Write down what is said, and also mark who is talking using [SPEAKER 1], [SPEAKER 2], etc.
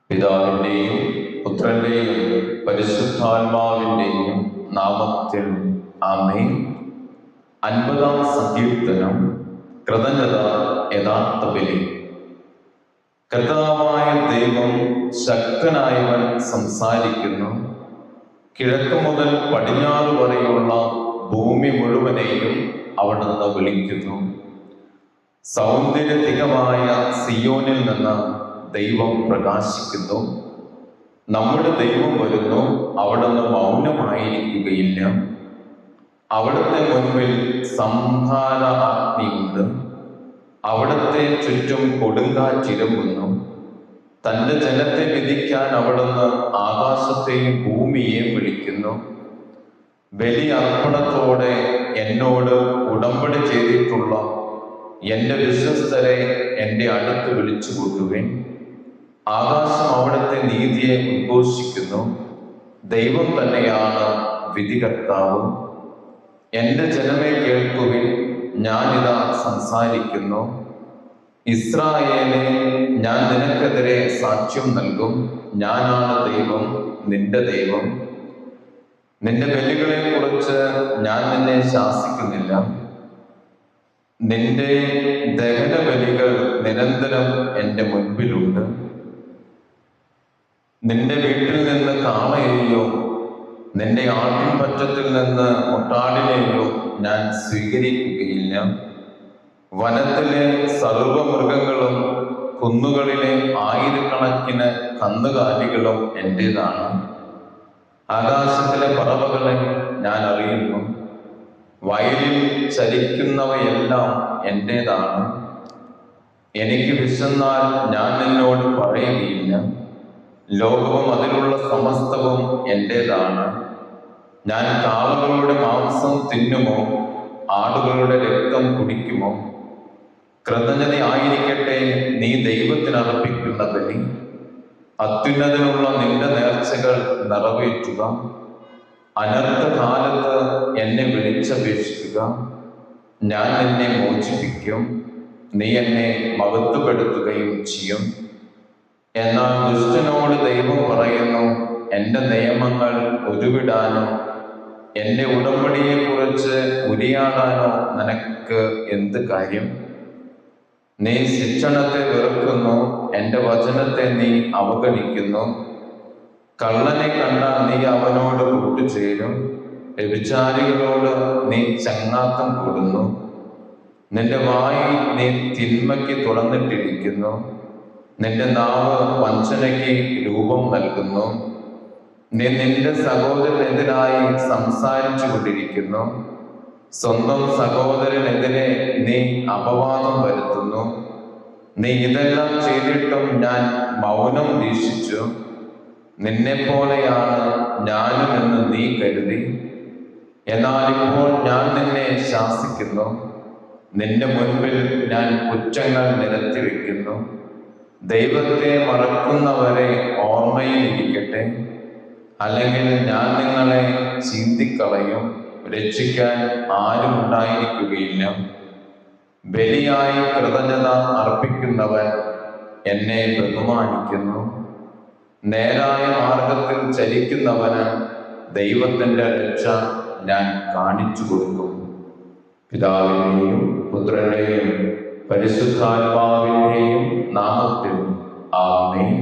[SPEAKER 1] പിതാവിൻ്റെയും പുത്രൻ്റെയും പരിശുദ്ധാത്മാവിൻ്റെയും നാമത്തിൽ ആമേൻ. 50-ാം സങ്കീർത്തനം. കൃതജ്ഞത യഥാർത്ഥ ബലി. കർത്താവായ ദൈവം ശക്തനായവൻ സംസാരിക്കുന്നു. കിഴക്ക് മുതൽ പടിഞ്ഞാറ് വരെയുള്ള ഭൂമി മുഴുവനെയും അവിടുന്ന് വിളിക്കുന്നു. സൗന്ദര്യധികമായ സിയോനിൽ നിന്ന് ദൈവം പ്രകാശിക്കുന്നു. നമ്മുടെ ദൈവം വരുന്നു, അവിടുന്ന് മൗനമായിരിക്കുകയില്ല. അവിടുത്തെ മുൻപിൽ സംഹാര അഗ്നിയുണ്ട്. അവിടുത്തെ ചുറ്റും കൊടുങ്കാറ്റിരമ്പുന്നു. തൻ്റെ ജനത്തെ വിധിക്കാൻ അവിടുന്ന് ആകാശത്തെയും ഭൂമിയെയും വിളിക്കുന്നു. ബലി അർപ്പണത്തോടെ എന്നോട് ഉടമ്പടി ചെയ്തിട്ടുള്ള എൻ്റെ വിശ്വസ്തരെ എൻ്റെ അടുത്ത് വിളിച്ചു കൂട്ടുവേൻ. ആകാശം അവിടുത്തെ നീതിയെ ഉദ്ഘോഷിക്കുന്നു. ദൈവം തന്നെയാണ് വിധികർത്താവ്. എൻ്റെ ജനമേ കേൾക്കുവിൻ, ഞാനിതാ സംസാരിക്കുന്നു. ഇസ്രായേലേ, ഞാൻ നിനക്കെതിരെ സാക്ഷ്യം നൽകും. ഞാനാണ് ദൈവം, നിന്റെ ദൈവം. നിന്റെ ബലികളെ കുറിച്ച് ഞാൻ നിന്നെ ശാസിക്കുന്നില്ല. നിന്റെ ദഹന ബലികൾ നിരന്തരം എൻ്റെ മുൻപിലുണ്ട്. നിന്റെ വീട്ടിൽ നിന്ന് കാളയെയോ നിന്റെ ആട്ടിൻപറ്റത്തിൽ നിന്ന് മുട്ടാടിനെയോ ഞാൻ സ്വീകരിക്കുകയില്ല. വനത്തിലെ സർവമൃഗങ്ങളും കുന്നുകളിലെ ആയിരക്കണക്കിന് കന്നുകാലികളും എൻ്റേതാണ്. ആകാശത്തിലെ പറവകളെ ഞാൻ അറിയുന്നു. വയലിൽ ചരിക്കുന്നവയെല്ലാം എൻ്റേതാണ്. എനിക്ക് വിശന്നാൽ ഞാൻ നിന്നോട് പറയുകയില്ല. ലോകവും അതിലുള്ള സമസ്തവും എൻ്റേതാണ്. ഞാൻ കാളകളുടെ മാംസം തിന്നുമോ, ആടുകളുടെ രക്തം കുടിക്കുമോ? കൃതജ്ഞതയായിരിക്കട്ടെ നീ ദൈവത്തിന് അർപ്പിക്കുന്ന ബലി. അത്യുന്നതനുള്ള നിന്റെ നേർച്ചകൾ നിറവേറ്റുക. അനർത്ഥകാലത്ത് എന്നെ വിളിച്ചപേക്ഷിക്കുക. ഞാൻ നിന്നെ മോചിപ്പിക്കും. നീ എന്നെ മഹത്വപ്പെടുത്തുകയും ചെയ്യും. എന്നാൽ ദുഷ്ടനോട് ദൈവം പറയുന്നു, എൻ്റെ നിയമങ്ങൾ ഉരുവിടാനോ എൻ്റെ ഉടമ്പടിയെക്കുറിച്ച് ഉരിയാടാനോ നിനക്ക് എന്ത് കാര്യം? നീ ശിക്ഷണത്തെ വെറുക്കുന്നു, എൻ്റെ വചനത്തെ നീ അവഗണിക്കുന്നു. കള്ളനെ കണ്ടാൽ നീ അവനോട് കൂട്ടുചേരും. വ്യഭിചാരികളോട് നീ ചങ്ങാത്തം കൂടുന്നു. നിന്റെ വായി നീ തിന്മയ്ക്ക് തുറന്നിട്ടിരിക്കുന്നു. നിന്റെ നാവ് വഞ്ചനയ്ക്ക് രൂപം നൽകുന്നു. നീ നിന്റെ സഹോദരനെതിരായി സംസാരിച്ചു കൊണ്ടിരിക്കുന്നു. സ്വന്തം സഹോദരനെതിരെ നീ അപവാദം വരുത്തുന്നു. നീ ഇതെല്ലാം ചെയ്തിട്ടും ഞാൻ മൗനം വീക്ഷിച്ചു. നിന്നെപ്പോലെയാണ് ഞാനും എന്ന് നീ കരുതി. എന്നാൽ ഇപ്പോൾ ഞാൻ നിന്നെ ശാസിക്കുന്നു. നിന്റെ മുൻപിൽ ഞാൻ കുറ്റങ്ങൾ നിരത്തി വയ്ക്കുന്നു. ദൈവത്തെ മറക്കുന്നവരെ ഓർമ്മയിൽ ഇരിക്കട്ടെ, അല്ലെങ്കിൽ ഞാൻ നിങ്ങളെ ചീന്തിക്കളയും. രക്ഷിക്കാൻ ആരും ഉണ്ടായിരിക്കുകയില്ല. ബലിയായി കൃതജ്ഞത അർപ്പിക്കുന്നവൻ എന്നെ ബഹുമാനിക്കുന്നു. നേരായ മാർഗത്തിൽ ചലിക്കുന്നവന് ദൈവത്തിൻ്റെ രക്ഷ ഞാൻ കാണിച്ചു കൊടുക്കും. പിതാവിൻ്റെയും പുത്രൻ്റെയും പരിശുദ്ധാത്മാവിൻ്റെയും നാമത്തിൽ ആമേൻ.